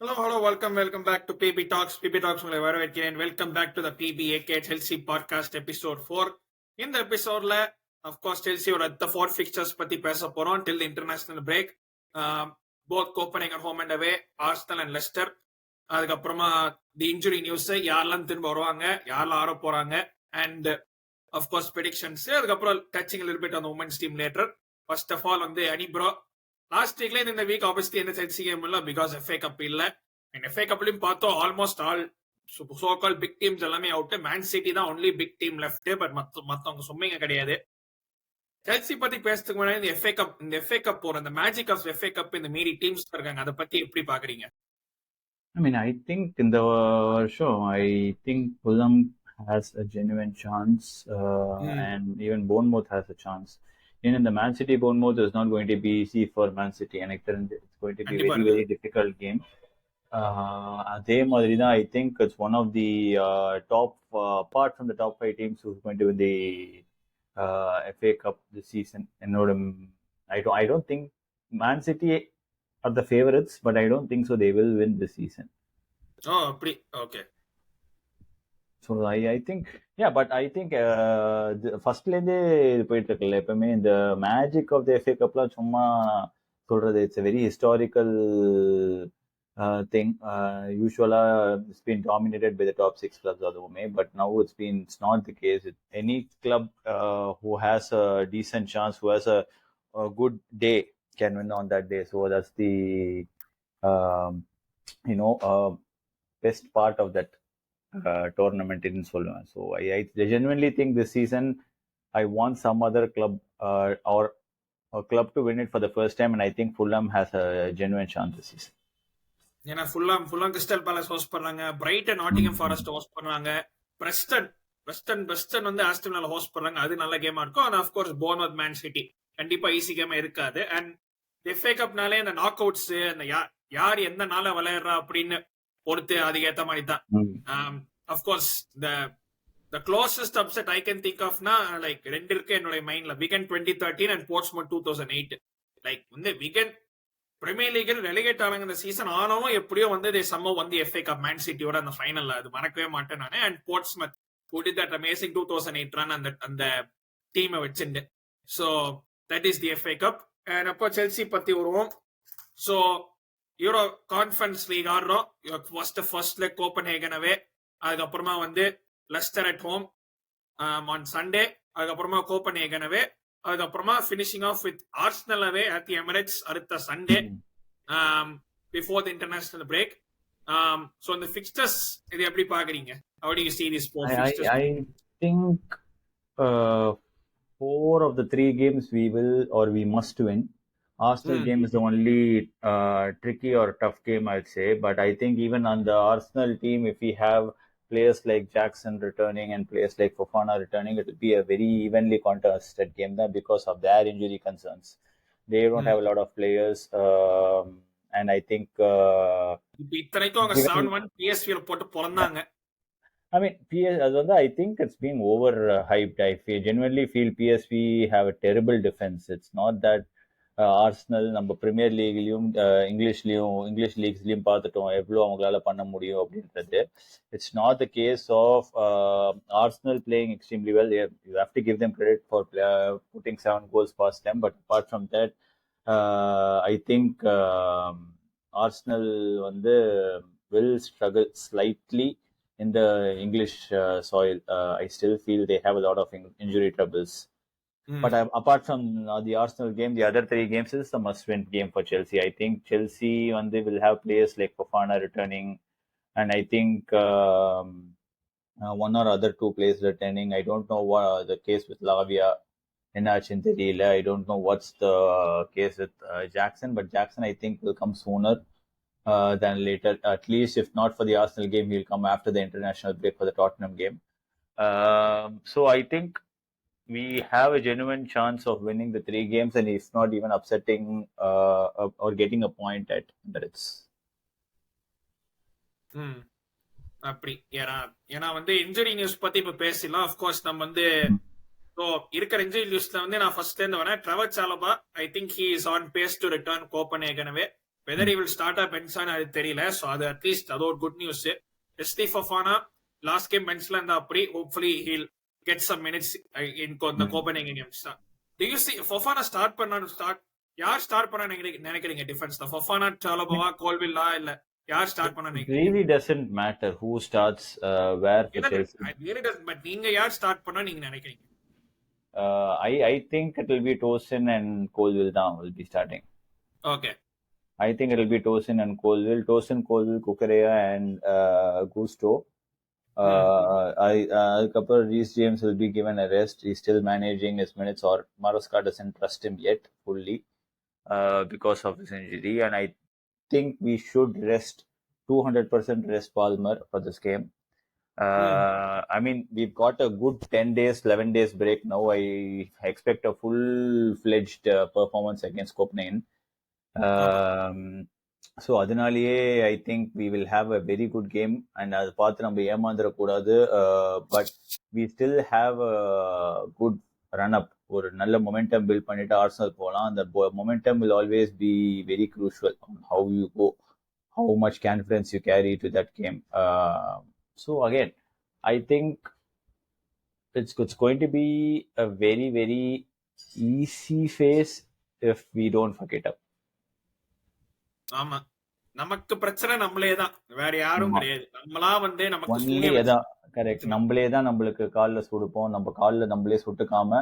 Hello, welcome back to PB Talks. PB Talks உங்களை வரவேற்கிறேன். Welcome back to the PBAK Chelsea podcast episode 4. இந்த எபிசோட்ல of course Chelseaயோட the 4 fixtures பத்தி பேச போறோம் till the international break. Both Copenhagen home and away, Arsenal and Leicester. அதுக்கப்புறமா the injury news, யாரெல்லாம் திரும்ப வருவாங்க, யாரெல்லாம் ஆட போறாங்க, and of course predictions. அதுக்கப்புறம் touching a little bit on the women's team later. First of all வந்து அனி ப்ரோ, லாஸ்ட் வீக்ல இந்த வீக் ஆப்வியஸ்லி எந்த செல்சி கேம் இல்ல பிகாஸ் எஃப்ஏ கப் இல்ல. அண்ட் எஃப்ஏ கப்லயும் பார்த்தோம் almost all so called big teams எல்லாமே அவுட். மேன் சிட்டி தான் only big team left. But மத்தவங்க சொன்னீங்க கிடையாது. செல்சி பத்தி பேசுறதுக்கு முன்னாடி இந்த எஃப்ஏ கப் போற அந்த மேஜிக் ஆஃப் எஃப்ஏ கப் இந்த மீறி டீம்ஸ் இருக்காங்க, அதை பத்தி எப்படி பாக்குறீங்க? I mean, I think in the show, I think Fulham has a genuine chance, and even Bournemouth has a chance. In the Man City Bournemouth is not going to be easy for Man City, and it's going to be a very, very difficult game. அதே மாதிரி தான் I think it's one of the top, apart from the top 5 teams who's going to win the FA Cup this season. என்னோட I don't think Man City are the favorites, but I don't think so they will win this season. Oh, okay. So I think, yeah, but I think ஃபர்ஸ்ட்லேருந்தே இது போயிட்டு இருக்குல்ல எப்பவுமே இந்த magic of the FA கப்லாம் சும்மா சொல்றது. It's a very historical thing. Usually it's been dominated by the top 6 clubs அதுவுமே, but now it's not the case. Any club who has a decent chance, who has a good day, can win on that day. So that's the best part of that tournament in சொல்லுவேன். So I genuinely think this season I want some other club or a club to win it for the first time, and I think Fulham has a genuine chance this season. ஏன்னா ஃபுல்லாம் Crystal Palace host பண்ணாங்க, Brighton Nottingham Forest host பண்ணாங்க, Preston வந்து Aston Villa host பண்ணாங்க. அது நல்ல கேமா இருக்கும். And of course Bournemouth Man City கண்டிப்பா ஈஸி கேமா இருக்காது. அண்ட் எஃப்ஏ கப்னாலே அந்த நாக் அவுட்ஸ், அந்த யார் எந்த நாள விளையாடுறா அப்படின்னு பொறுத்து அதுக்கேற்ற மாதிரி தான். Of course the closest upset I can think of na like ரெண்டு இருக்கு என்னோட மைண்ட்ல. Wigan 2013 and Portsmouth 2008. லைக் வந்து Wigan பிரீமியர் லீக்ல ரெலிகேட் ஆனாங்க இந்த சீசன். ஆனாலும் எப்படியோ வந்து சம்ம வந்து எஃப்ஏ கப் மேன் சிட்டியோட அந்த ஃபைனல்ல, அது மறக்கவே மாட்டேன் நானு. And Portsmouth who did that amazing 2008 run அந்த டீமை வச்சுண்டு. So that is the FA cup. And அப்போ செல்சி பத்தி வருவோம். ஸோ யூரோ கான்ஃபரன்ஸ் லீக் ஆடுறோம். ஃபர்ஸ்ட் லெக் கோப்பன்ஹேகன் அவே, அதுக்கப்புறமா வந்து Leicester at home on Sunday, அதுக்கப்புறமா கோப்பன்ஹேகன் அவே, அதுக்கப்புறமா finishing off with Arsenal away at the Emirates அடுத்த Sunday before the international break. So இந்த ஃபிக்ஸ்டர்ஸ் இது எப்படி பாக்குறீங்க? How do you see these four fixtures? I think 4 of the 3 games we will or we must win. Arsenal game is the only tricky or tough game, I'd say. But I think even on the Arsenal team, if we have players like Jackson returning and players like Fofana returning, it will be a very evenly contested game there because of their injury concerns. They don't have a lot of players, and I think இத்தனைக்கும் அவங்க 7-1 PSV போட்டு பொறந்தாங்க. I mean, I think it's being over hyped. I genuinely feel PSV have a terrible defense. It's not that Arsenal நம்ம premier லீக்லயும் English லீக்ஸ்லயும் பார்த்துட்டோம் எவ்வளவு அவங்களால பண்ண முடியும் அப்படின்றது. It's not the case of Arsenal playing extremely well. You have to give them credit for putting 7 goals past them. But apart from that, I think Arsenal வந்து will struggle slightly in the English soil. I still feel they have a lot of injury troubles. But apart from the Arsenal game, the other 3 games is a must-win game for Chelsea. I think Chelsea will have players like Fofana returning, and I think one or other 2 players returning. I don't know what the case with Lavia, என்னாச்சுன்னு தெரியல. I don't know what's the case with Jackson, but Jackson I think will come sooner than later. At least if not for the Arsenal game, he'll come after the international break for the Tottenham game. So I think we have a genuine chance of winning the 3 games, and if not even upsetting or getting a point at Emirates. அப்படி ஏன்னா வந்து injury news பத்தி இப்ப பேசலாம். Of course நம்ம வந்து இருக்கிற injury நியூஸ்ல வந்து நான் ஃபர்ஸ்ட்ல இருந்து வரேன். Trevoh Chalobah, I think he is on pace to return Copenhagen away. Whether will start பென்ஸான்னு அது தெரியல. ஸோ அது அட்லீஸ்ட் அது ஒரு குட் நியூஸ். எஸ்டி ஃபஃபானா லாஸ்ட் கேம் பென்ச்ல இருந்தா அப்படி hopefully he'll get some minutes in இந்த கோபனேகன் கேம்ஸ் தான். டு யூ see ஃபஃபானா யார் ஸ்டார்ட் பண்ணா நினைக்கிறீங்க டிஃபென்ஸ்ல? ஃபஃபானா, சாலோபா, கோல்வில்லா, இல்ல யார் ஸ்டார்ட் பண்ணா நினைக்கிறீங்க? Really doesn't matter who starts where for Chelsea. really doesn't, but நீங்க யார் ஸ்டார்ட் பண்ணா நீங்க நினைக்கிறீங்க? I think it will be Tosin and Colville down will be starting. Okay. I think it will be Tosin and Colville. Tosin, Colville, Kukurea and Gusto. அதுக்கப்புறம் Reece James will be given a rest. He's still managing his minutes, or Maresca doesn't trust him yet fully because of his injury. And I think we should rest 200% rest Palmer for this game. I mean, we've got a good 10 days, 11 days break now. I expect a full-fledged performance against Copenhagen. So அதனாலேயே I think we will have a very good game. And அதை பார்த்து நம்ம ஏமாந்துடக்கூடாது. But we still have a good run up. ஒரு நல்ல momentum build பண்ணிட்டு Arsenal போகலாம். அந்த momentum will always be very crucial on how you go, how much confidence you carry to that game. So again I think it's going to be a very, very easy phase if we don't fuck it up. ஆமா, நமக்கு பிரச்சனை நம்மளே தான், வேற யாரும் கிடையாது. நம்மளா வந்து நமக்கு கரெக்ட், நம்மளே தான் நம்மளுக்கு காலில் சுடுப்போம். நம்ம காலில் நம்மளே சுட்டுக்காம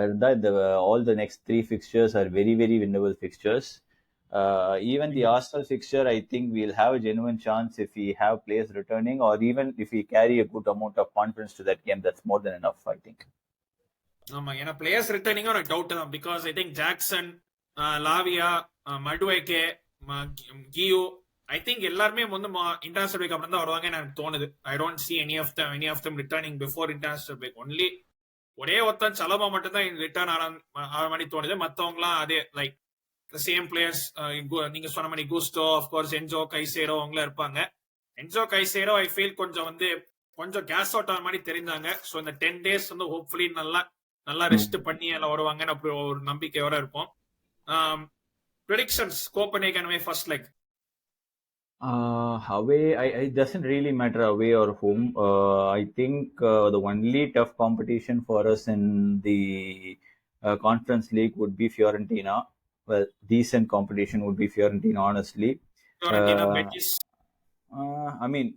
இருந்தா இந்த all the next 3 fixtures are very, very winnable fixtures. Even the Arsenal fixture, I think we'll have a genuine chance if we have players returning, or even if we carry a good amount of confidence to that game. That's more than enough, I think. ஆமா, ஏன்னா players returning ஒரு doubt தான். Because I think Jackson, Lavia, Madueke, கியோ, I think எல்லாருமே வந்து international break அப்புறம் தான் வருவாங்கன்னு எனக்கு தோணுது. I don't see any of them returning before international break. Only ஒரே ஒருத்தன் சலபா மட்டும் தான் ரிட்டர்ன் ஆன மாதிரி தோணுது. மத்தவங்கலாம் அதே லைக் சேம் பிளேயர்ஸ். நீங்க சொன்ன மாதிரி குஸ்டோ, ஆஃப்கோர்ஸ் என்ஜோ கைசேரோ அவங்களா இருப்பாங்க. என்ஜோ கைசேரோ ஐ ஃபீல் கொஞ்சம் கேஸ் அவுட் ஆன மாதிரி தெரிஞ்சாங்க. ஸோ இந்த 10 days வந்து ஹோப்ஃபுல்லி நல்லா ரெஸ்ட் பண்ணி எல்லாம் வருவாங்கன்னு அப்படி ஒரு நம்பிக்கையோட இருப்போம். Predictions, Copenhagen away first leg. Away, it doesn't really matter away or home. I think the only tough competition for us in the Conference League would be Fiorentina. Well, decent competition would be Fiorentina, honestly. Fiorentina, Betis. I mean,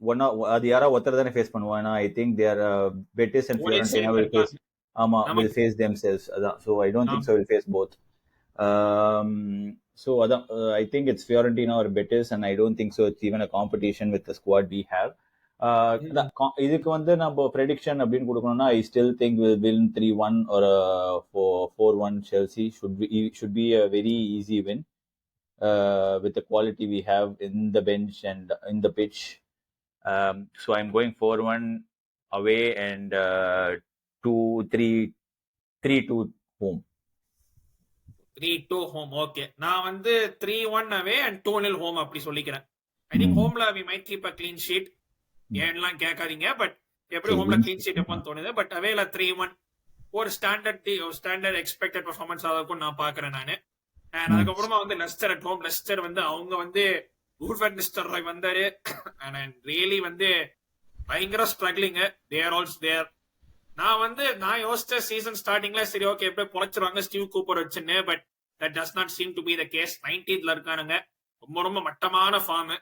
அது யாரா ஒருத்தர் தானே face பண்ணுவாங்க. I think they are Betis and Fiorentina will face themselves. So I don't think so will face both. So I think it's Fiorentina or Betis, and I don't think so it's even a competition with the squad we have. இதுக்கு வந்து நம்ம prediction அப்படின்னு கொடுக்கணும்னா I still think we'll win 3-1 or 4-1 Chelsea. Should be a very easy win with the quality we have in the bench and in the pitch. So I'm going 4-1 away and 3-2 home. 3-2 home. Okay, நான் வந்து 3-1 away and 2-0 home அப்படி சொல்லிக்கிறேன். I think ஹோம்ல we might keep a clean sheet. ஏன்லாம் கேட்காதீங்க, but எப்படி ஹோம்ல clean sheet எப்போன்னு தோணுது. பட் அவேல 3-1 ஒரு ஸ்டாண்டர்ட் எக்ஸ்பெக்டட் பெர்ஃபார்மன்ஸ் ஆகும் நான் பாக்குறேன் நானு. அண்ட் அதுக்கப்புறமா வந்து லெஸ்டர் அட் ஹோம். லெஸ்டர் வந்து அவங்க வந்து ஊர்வென்ஸ்டர் வந்தாரு அண்ட் ரியலி வந்து பயங்கர ஸ்ட்ரகிளிங். தேர் ஆல்சோ தேர். நான் யோசிச்ச சீசன் ஸ்டார்டிங்ல சரி ஓகே எப்படி பொழைச்சிருவாங்க ஸ்டீவ் கூப்பர் வச்சுன்னு. But that does not seem to be the case. 19th இருக்கானுங்க, ரொம்ப மட்டமான form.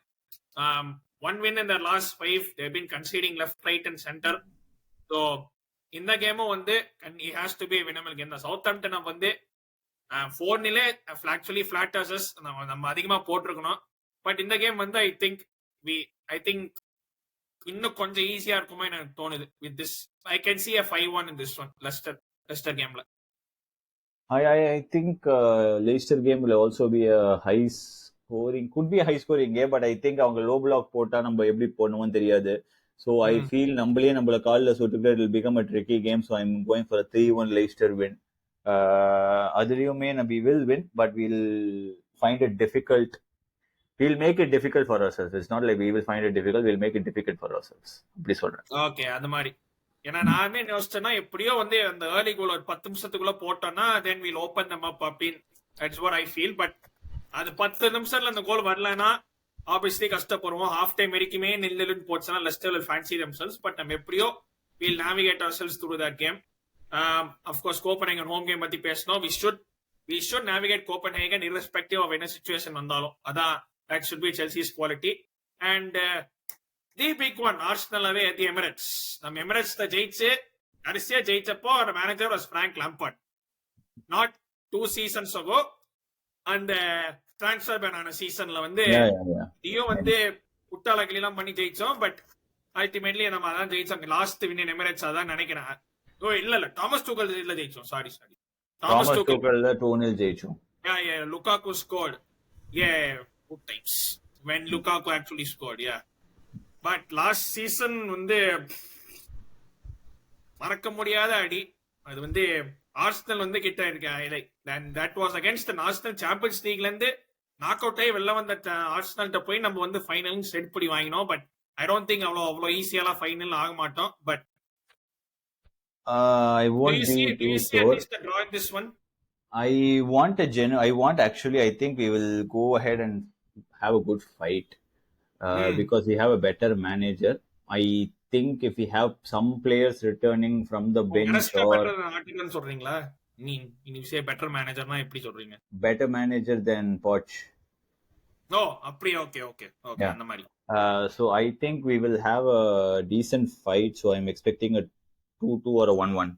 1 win in their last 5. They've been conceding left, right and center. So இந்த கேமும் வந்து it has to be a winnable game. The Southampton வந்து 4-0 actually flatters நம்ம அதிகமா போட்டிருக்கணும். பட் இந்த கேம் வந்து I think இன்னும் கொஞ்சம் ஈஸியா இருக்குமா எனக்கு தோணுது. With this I can see a 5-1 in this one. Leicester gameல I think Leicester game will also be a high scoring game, but I think அவங்க low block போட்டா நம்ம எப்படி போடணும்னு தெரியாது. So I feel நம்மள கால்ல சுட்டுட்டு it will become a tricky game. So I'm going for a 3-1 Leicester win. அதுலயுமே we will win, but we'll find it difficult. We'll make it difficult for ourselves. It's not like we will find it difficult. We'll make it difficult for ourselves. அப்படி சொல்றேன். Okay, அது மாதிரி. ஏன்னா நானே யோசிச்சேன்னா எப்படியோ வந்து அந்த ஏர்லி கோல் ஒரு 10 நிமிஷத்துக்குள்ள போட்டோம்னா then we'll open them up அப்படின்னு. That's what I feel. But அது 10 நிமிஷத்துல அந்த கோல் வரலன்னா ஆப்வியஸ்லி கஷ்டப்படுவோம். ஹாஃப் டைம் வரைக்குமே நில்லுன்னு போச்சுன்னா Leicester will fancy themselves. But நம்ம எப்படியோ we'll navigate ourselves through that game. Of course Copenhagen home game பத்தி பேசணும். we should navigate Copenhagen irrespective of என்ன சிச்சுவேஷன் வந்தாலும். அதான் that should be Chelsea's quality. And the big one, Arsenal away at the Emirates. நம்ம எமிரேட்ஸ்ல ஜெயிச்சு கடைசியா ஜெயிச்சப்போ our manager was Frank Lampard. Not 2 seasons ago. அந்த transfer pan ஆன சீசன்ல வந்து இதையும் வந்து குட்டாலகில எல்லாம் பண்ணி ஜெயிச்சோம். பட் அல்டிமேட்லி நம்ம அதான் ஜெயிச்சோம். லாஸ்ட் வின் இன் எமிரேட்ஸ் அதான் நினைக்கிறேன். ஓ இல்ல டாமஸ் டூகல் இல்ல ஜெயிச்சோம். Sorry டாமஸ் டூகல்ல 2-0 ஜெயிச்சோம். Yeah, Lukaku scored. Yeah, good times when Lukaku actually scored. Yeah, but last season வந்து மறக்க முடியாத அடி. அது வந்து ஆர்சனல் வந்து கிட்ட இருக்கு. that was against the Arsenal Champions லீக்ல இருந்து நாக் அவுட் ஆகி வெளில வந்த ஆர்சனல்ட்ட போய் நம்ம வந்து ஃபைனல் செட் பண்ணி வாங்கினோம். பட் ஐ டோன்ட் திங்க் அவ்வளோ ஈஸியாலாம் ஃபைனல் ஆக மாட்டோம். But I won't be too sure. This one I want actually, I think we will go ahead and have a good fight because we have a better manager. I think if we have some players returning from the bench or சொல்றீங்களா? நீ say better manager னா எப்படி சொல்றீங்க? better manager than Poch. No, அப்படி okay அந்த மாதிரி. So I think we will have a decent fight. So I'm expecting a 2-2 or a 1-1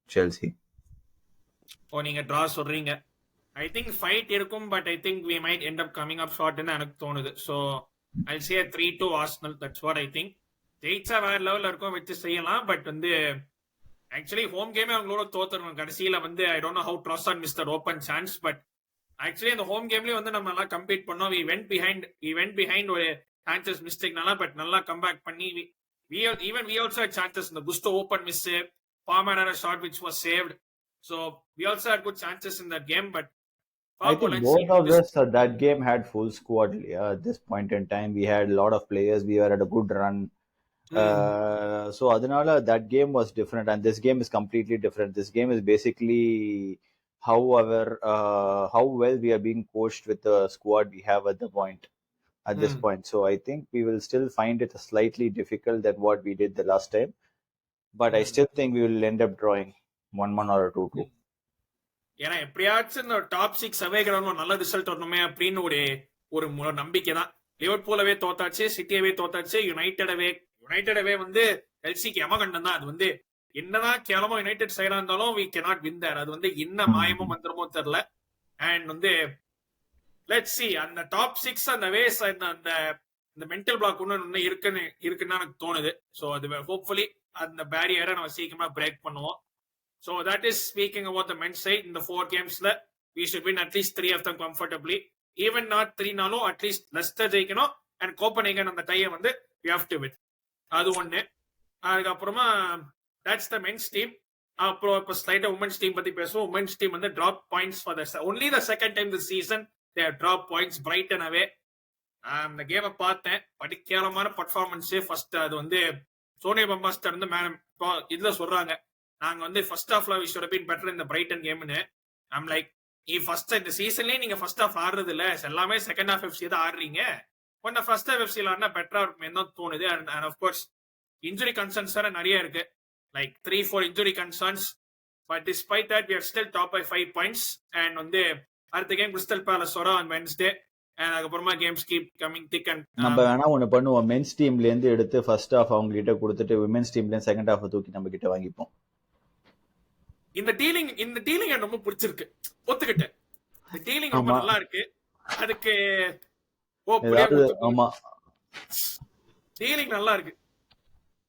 Chelsea. நீங்க draw சொல்றீங்க. I think fight இருக்கும், but I think we might end up coming up short ன்னு எனக்கு தோணுது. So I'll say a 3-2 Arsenal. That's what I think. ஜெயிச்சா வேற லெவல்ல இருக்கும், வச்சு செய்யலாம். பட் வந்து ஆக்சுவலி ஹோம் கேமே அவங்களோட தோத்துறணும் கடைசியில வந்து. I don't know how Trossard missed open chance. But actually அந்த ஹோம் கேம்லயும் வந்து நம்ம நல்லா கம்பீட் பண்ணோம். we went behind ஒரு சான்சஸ் மிஸ்டேக்னால, பட் நல்லா கம்பேக் பண்ணி we also had chances. இந்த Gusto open miss, Palmer had a shot which was saved. So we also had good chances in that game. But I think both of us that game had full squad. At this point in time, we had a lot of players. We were at a good run. So adhanala that game was different, and this game is completely different. This game is basically how well we are being coached with the squad we have at this point. So I think we will still find it slightly difficult than what we did the last time, but I still think we will end up drawing 1-1 or a 2-2. ஏன்னா எப்படியாச்சும் இந்த top 6 அவே கிரவுண்ட்ல நல்ல result வரணுமே அப்படின்னு ஒரு நம்பிக்கை தான். லிவர்பூலவே தோத்தாச்சு, சிட்டியவே தோத்தாச்சு, யுனைடெடவே வந்து எல்சிக்கு எமகண்டம் தான். அது வந்து என்னதான் கேவலமா யுனைடெட் சைடா இருந்தாலும் we cannot win there. அது வந்து என்ன மாயமோ மந்திரமோ தெரியல. அண்ட் வந்து லெட்ஸ் see அந்த டாப் 6 அந்த வேஸ் அந்த மென்டல் பிளாக் ஒன்னு இருக்குன்னு எனக்கு தோணுது. ஸோ அது ஹோப்ஃபுல்லி அந்த பேரியரை நம்ம சீக்கிரமா பிரேக் பண்ணுவோம். So that is speaking about the men's side. In the 4 games we should win at least 3 of them comfortably. Even not 3 நாலும் at least Leicester ஜெயிக்கணும் and Copenhagen அந்த டையை வந்து we have to win. அது ஒண்ணு. அதுக்கப்புறமா that's the men's team. அப்புறம் இப்போ ஸ்லைட்டா women's team பத்தி பேசுவோம். உமன்ஸ் டீம் வந்து drop points for only the second time this season they have dropped points. Brighton away. அந்த கேமை பார்த்தேன். படிக்கேலமான பர்ஃபார்மன்ஸ். ஃபர்ஸ்ட் அது வந்து சோனியா பம்பாஸ்டர் வந்து இதுல சொல்றாங்க, நாங்க வந்து ஃபர்ஸ்ட் ஹாஃப்ல we should have been better in the Brighton gameன்னு. I'm like, first இந்த சீசன்லயே நீங்க ஃபர்ஸ்ட் ஹாஃப் ஆடுறது இல்ல, எல்லாமே செகண்ட் ஹாஃப் எஃப்சி தான் ஆடுறீங்க. கொஞ்சம் ஃபர்ஸ்ட் ஹாஃப் எஃப்சில ஆடினா பெட்டரா இருக்கும் தான் தோணுது. And of course injury concerns வேற நிறைய இருக்கு, like 3-4 injury concerns. But despite that we are still top by 5 points. And வந்து அடுத்த கேம் கிறிஸ்டல் பேலஸோட on Wednesday. அண்ட் அதுக்கப்புறமா games keep coming thick. And நம்ம வேணா ஒண்ணு பண்ணுவோம், மென்ஸ் டீம்ல இருந்து எடுத்து ஃபர்ஸ்ட் ஹாஃப் அவங்க கிட்ட கொடுத்துட்டு விமென்ஸ் டீம்ல இருந்து செகண்ட் ஹாஃப் தூக்கி நம்ம கிட்ட வாங்கிப்போம். இந்த டீலிங் எனக்கு ரொம்ப பிடிச்சிருக்கு, ஒத்துக்கிட்டேன். இந்த டீலிங் ரொம்ப நல்லா இருக்கு. அதுக்கு ஆமா டீலிங் நல்லா இருக்கு.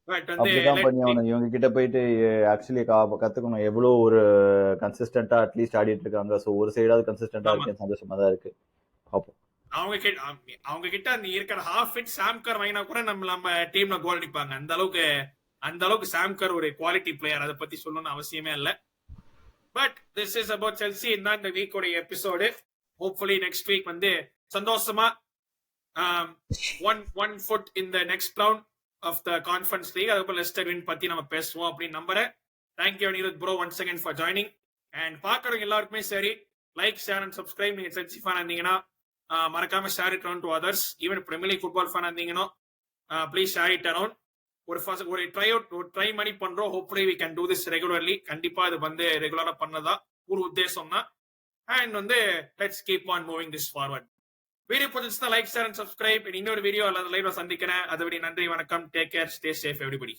பட் வந்து அப்படிதான் பண்ணியாகணும். இவங்க கிட்ட போயிட்டு ஆக்சுவலி கத்துக்கணும் எவ்வளவு ஒரு கன்சிஸ்டன்டா அட்லீஸ்ட் ஆடிட்டு இருக்காங்க. சோ ஒரு சைடாவது கன்சிஸ்டன்டா இருக்கு, சந்தோஷமா தான் இருக்கு. பாப்போம். அவங்க கிட்ட அந்த இருக்கிற ஹாஃப் ஃபிட் சாம்கர் வாங்கினா கூட நம்ம டீம்ல கோல் அடிப்பாங்க. அந்த அளவுக்கு சாம்கர் ஒரு குவாலிட்டி பிளேயர். அதை பத்தி சொல்லணும்னு அவசியமே இல்ல. But this is about Chelsea. இந்த வீக்கோட எபிசோடு. ஹோப்ஃபுல்லி நெக்ஸ்ட் வீக் வந்து சந்தோஷமா ஒன் ஃபுட் இந்த next round of the conference league, அதுக்கப்புறம் லெஸ்டர் வின் பத்தி நம்ம பேசுவோம் அப்படின்னு நம்புறேன். Thank you Anirudh bro once again for joining. And பாக்குறவங்க எல்லாருக்குமே சரி, லைக் ஷேர் அண்ட் சப்ஸ்கிரைப். நீங்க செல்சி ஃபேன் இருந்தீங்கன்னா மறக்காம share it around to others. Even premier league football fan இருந்தீங்கன்னா ப்ளீஸ் ஷேர் இட் அரௌண்ட். ஒரு ட்ரை பண்ணி பண்றோம். Hopefully we can do this regularly. கண்டிப்பா இது வந்து ரெகுலரா பண்ணதா ஒரு உத்தேசம் தான். And let's keep on moving this forward. Video பிடிச்சிருந்தா லைக், ஷேர் அண்ட் சப்ஸ்கிரைப். இன்னொரு வீடியோ அல்லது லைவ்ல சந்திக்கிறேன். அதுபடி நன்றி, வணக்கம், take care, stay safe everybody.